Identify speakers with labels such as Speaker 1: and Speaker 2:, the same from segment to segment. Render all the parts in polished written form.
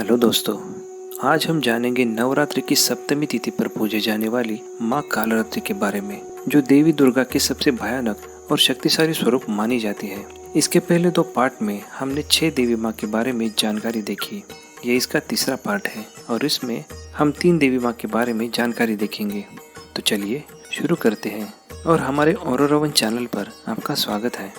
Speaker 1: Hello दोस्तों, आज हम जानेंगे नवरात्रि की सप्तमी तिथि पर पूजे जाने वाली माँ कालरात्रि के बारे में, जो देवी दुर्गा के सबसे भयानक और शक्तिशाली स्वरूप मानी जाती है। इसके पहले 2 पार्ट में हमने 6 देवी माँ के बारे में जानकारी देखी। यह इसका तीसरा पार्ट है और इसमें हम 3 देवी माँ के बारे में जानकारी देखेंगे। तो चलिए शुरू करते हैं और हमारे औरोरावन चैनल पर आपका स्वागत है।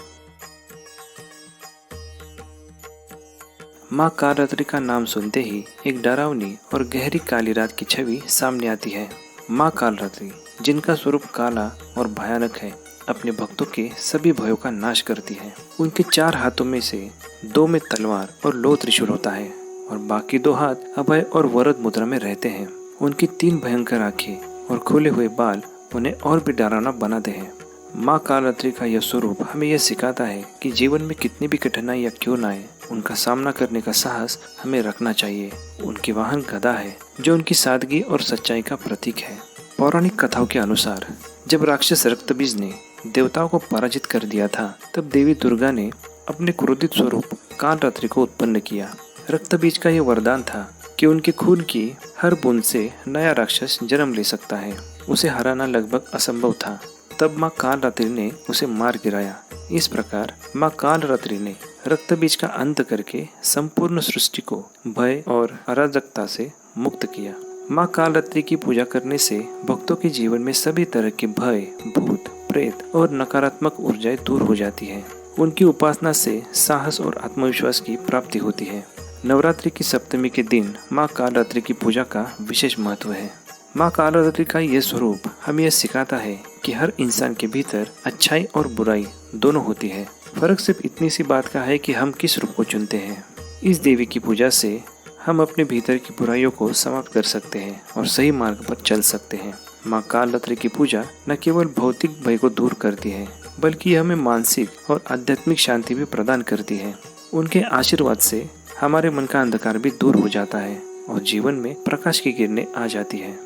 Speaker 1: माँ कालरात्रि का नाम सुनते ही एक डरावनी और गहरी काली रात की छवि सामने आती है। माँ कालरात्रि, जिनका स्वरूप काला और भयानक है, अपने भक्तों के सभी भयों का नाश करती है। उनके 4 हाथों में से 2 में तलवार और लो त्रिशूल होता है और बाकी 2 हाथ अभय और वरद मुद्रा में रहते हैं। उनकी 3 भयंकर आंखें और खुले हुए बाल उन्हें और भी डरावना बनाते हैं। माँ कालरात्रि का यह स्वरूप हमें यह सिखाता है कि जीवन में कितनी भी कठिनाइयाँ क्यों न आए, उनका सामना करने का साहस हमें रखना चाहिए। उनकी वाहन गदा है, जो उनकी सादगी और सच्चाई का प्रतीक है। पौराणिक कथाओं के अनुसार जब राक्षस रक्तबीज ने देवताओं को पराजित कर दिया था, तब देवी दुर्गा ने अपने क्रोधित स्वरूप कालरात्रि को उत्पन्न किया। रक्तबीज का यह वरदान था कि उनके खून की हर बूंद से नया राक्षस जन्म ले सकता है। उसे हराना लगभग असंभव था। तब माँ कालरात्रि ने उसे मार गिराया। इस प्रकार माँ कालरात्रि ने रक्तबीज का अंत करके संपूर्ण सृष्टि को भय और अराजकता से मुक्त किया। माँ कालरात्रि की पूजा करने से भक्तों के जीवन में सभी तरह के भय, भूत, प्रेत और नकारात्मक ऊर्जाएं दूर हो जाती है। उनकी उपासना से साहस और आत्मविश्वास की प्राप्ति होती है। नवरात्रि की सप्तमी के दिन माँ कालरात्रि की पूजा का विशेष महत्व है। माँ कालरात्रि का यह स्वरूप हमें यह सिखाता है कि हर इंसान के भीतर अच्छाई और बुराई दोनों होती है। फर्क सिर्फ इतनी सी बात का है कि हम किस रूप को चुनते हैं। इस देवी की पूजा से हम अपने भीतर की बुराइयों को समाप्त कर सकते हैं और सही मार्ग पर चल सकते हैं। माँ कालरात्रि की पूजा न केवल भौतिक भय को दूर करती है, बल्कि हमें मानसिक और आध्यात्मिक शांति भी प्रदान करती है। उनके आशीर्वाद से हमारे मन का अंधकार भी दूर हो जाता है और जीवन में प्रकाश की किरणें आ जाती है।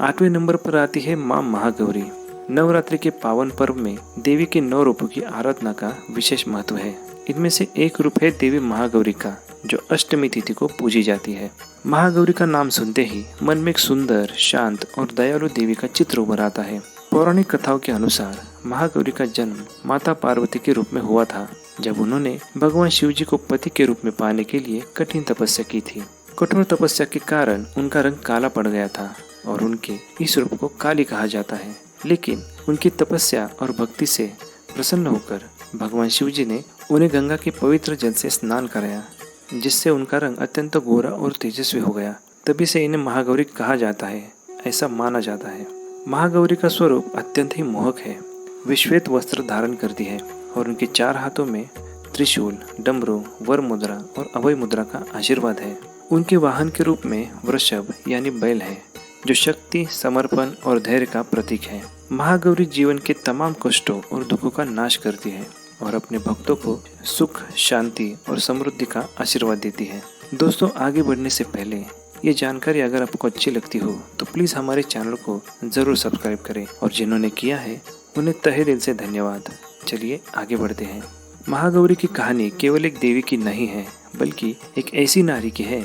Speaker 1: 8वें नंबर पर आती है माँ महागौरी। नवरात्रि के पावन पर्व में देवी के 9 रूपों की आराधना का विशेष महत्व है। इनमें से एक रूप है देवी महागौरी का, जो अष्टमी तिथि को पूजी जाती है। महागौरी का नाम सुनते ही मन में एक सुंदर, शांत और दयालु देवी का चित्र उभर आता है। पौराणिक कथाओं के अनुसार महागौरी का जन्म माता पार्वती के रूप में हुआ था, जब उन्होंने भगवान शिव जी को पति के रूप में पाने के लिए कठिन तपस्या की थी। कठोर तपस्या के कारण उनका रंग काला पड़ गया था और उनके इस रूप को काली कहा जाता है। लेकिन उनकी तपस्या और भक्ति से प्रसन्न होकर भगवान शिव जी ने उन्हें गंगा के पवित्र जल से स्नान कराया, जिससे उनका रंग अत्यंत गोरा और तेजस्वी हो गया। तभी से इन्हें महागौरी कहा जाता है, ऐसा माना जाता है। महागौरी का स्वरूप अत्यंत ही मोहक है। वे श्वेत वस्त्र धारण करती है और उनके 4 हाथों में त्रिशूल, डमरू, वर मुद्रा और अभय मुद्रा का आशीर्वाद है। उनके वाहन के रूप में वृषभ यानी बैल है, जो शक्ति, समर्पण और धैर्य का प्रतीक है। महागौरी जीवन के तमाम कष्टों और दुखों का नाश करती है और अपने भक्तों को सुख, शांति और समृद्धि का आशीर्वाद देती है। दोस्तों, आगे बढ़ने से पहले ये जानकारी अगर आपको अच्छी लगती हो तो प्लीज़ हमारे चैनल को ज़रूर सब्सक्राइब करें और जिन्होंने किया है उन्हें तहे दिल से धन्यवाद। चलिए आगे बढ़ते हैं। महागौरी की कहानी केवल एक देवी की नहीं है, बल्कि एक ऐसी नारी की है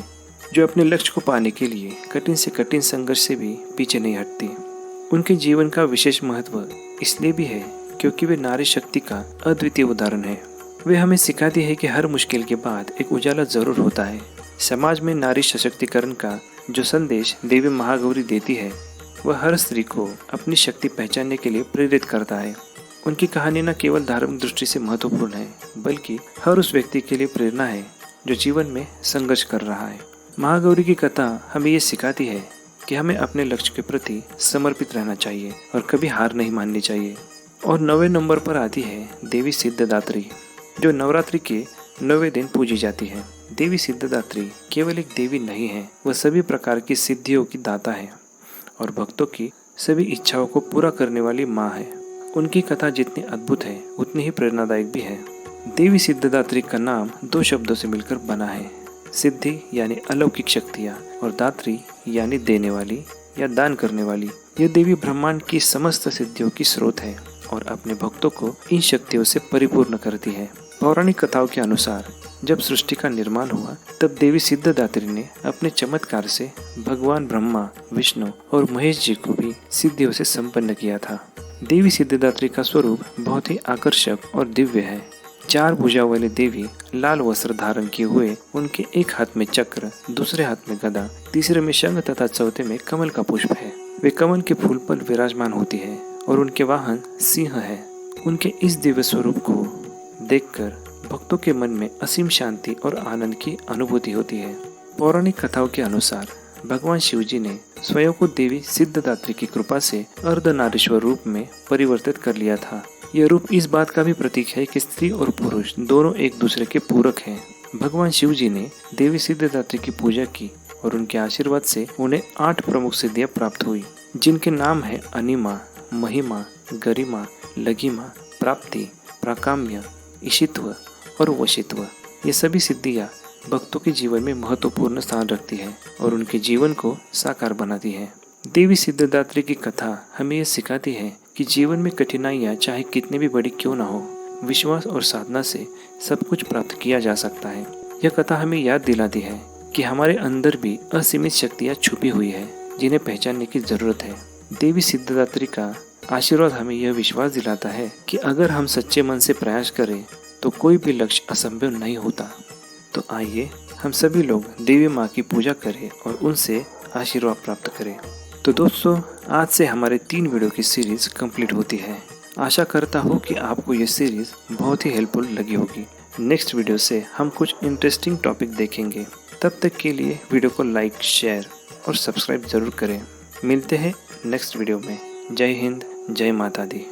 Speaker 1: जो अपने लक्ष्य को पाने के लिए कठिन से कठिन संघर्ष से भी पीछे नहीं हटती। उनके जीवन का विशेष महत्व इसलिए भी है क्योंकि वे नारी शक्ति का अद्वितीय उदाहरण है। वे हमें सिखाती है कि हर मुश्किल के बाद एक उजाला जरूर होता है। समाज में नारी सशक्तिकरण का जो संदेश देवी महागौरी देती है, वह हर स्त्री को अपनी शक्ति पहचानने के लिए प्रेरित करता है। उनकी कहानी न केवल धार्मिक दृष्टि से महत्वपूर्ण है, बल्कि हर उस व्यक्ति के लिए प्रेरणा है जो जीवन में संघर्ष कर रहा है। महागौरी की कथा हमें ये सिखाती है कि हमें अपने लक्ष्य के प्रति समर्पित रहना चाहिए और कभी हार नहीं माननी चाहिए। और 9वें नंबर पर आती है देवी सिद्धदात्री, जो नवरात्रि के 9वें दिन पूजी जाती है। देवी सिद्धदात्री केवल एक देवी नहीं है, वह सभी प्रकार की सिद्धियों की दाता है और भक्तों की सभी इच्छाओं को पूरा करने वाली माँ है। उनकी कथा जितनी अद्भुत है, उतनी ही प्रेरणादायक भी है। देवी सिद्धदात्री का नाम 2 शब्दों से मिलकर बना है। सिद्धि यानी अलौकिक शक्तियाँ और दात्री यानी देने वाली या दान करने वाली। यह देवी ब्रह्मांड की समस्त सिद्धियों की स्रोत है और अपने भक्तों को इन शक्तियों से परिपूर्ण करती है। पौराणिक कथाओं के अनुसार जब सृष्टि का निर्माण हुआ तब देवी सिद्धदात्री ने अपने चमत्कार से भगवान ब्रह्मा, विष्णु और महेश जी को भी सिद्धियों से संपन्न किया था। देवी सिद्धदात्री का स्वरूप बहुत ही आकर्षक और दिव्य है। 4 भुजाओं वाली देवी लाल वस्त्र धारण किए हुए, उनके एक हाथ में चक्र, दूसरे हाथ में गदा, तीसरे में शंख तथा चौथे में कमल का पुष्प है। वे कमल के फूल पर विराजमान होती है और उनके वाहन सिंह है। उनके इस दिव्य स्वरूप को देखकर भक्तों के मन में असीम शांति और आनंद की अनुभूति होती है। पौराणिक कथाओं के अनुसार भगवान शिव जी ने स्वयं को देवी सिद्धदात्री की कृपा से अर्धनारीश्वर रूप में परिवर्तित कर लिया था। यह रूप इस बात का भी प्रतीक है कि स्त्री और पुरुष दोनों एक दूसरे के पूरक हैं। भगवान शिव जी ने देवी सिद्धदात्री की पूजा की और उनके आशीर्वाद से उन्हें 8 प्रमुख सिद्धियां प्राप्त हुई, जिनके नाम है अनिमा, महिमा, गरिमा, लघिमा, प्राप्ति, प्राकाम्य, ईशित्व और वशित्व। ये सभी सिद्धियां भक्तों के जीवन में महत्वपूर्ण स्थान रखती है और उनके जीवन को साकार बनाती है। देवी सिद्धदात्री की कथा हमें यह सिखाती है कि जीवन में कठिनाइयाँ चाहे कितनी भी बड़ी क्यों ना हो, विश्वास और साधना से सब कुछ प्राप्त किया जा सकता है। यह कथा हमें याद दिलाती है कि हमारे अंदर भी असीमित शक्तियाँ छुपी हुई है, जिन्हें पहचानने की जरूरत है। देवी सिद्धदात्री का आशीर्वाद हमें यह विश्वास दिलाता है कि अगर हम सच्चे मन से प्रयास करें तो कोई भी लक्ष्य असंभव नहीं होता। तो आइए हम सभी लोग देवी माँ की पूजा करें और उनसे आशीर्वाद प्राप्त करें। तो दोस्तों, आज से हमारे 3 वीडियो की सीरीज कंप्लीट होती है। आशा करता हूँ कि आपको ये सीरीज बहुत ही हेल्पफुल लगी होगी। नेक्स्ट वीडियो से हम कुछ इंटरेस्टिंग टॉपिक देखेंगे। तब तक के लिए वीडियो को लाइक, शेयर और सब्सक्राइब जरूर करें। मिलते हैं नेक्स्ट वीडियो में। जय हिंद, जय माता दी।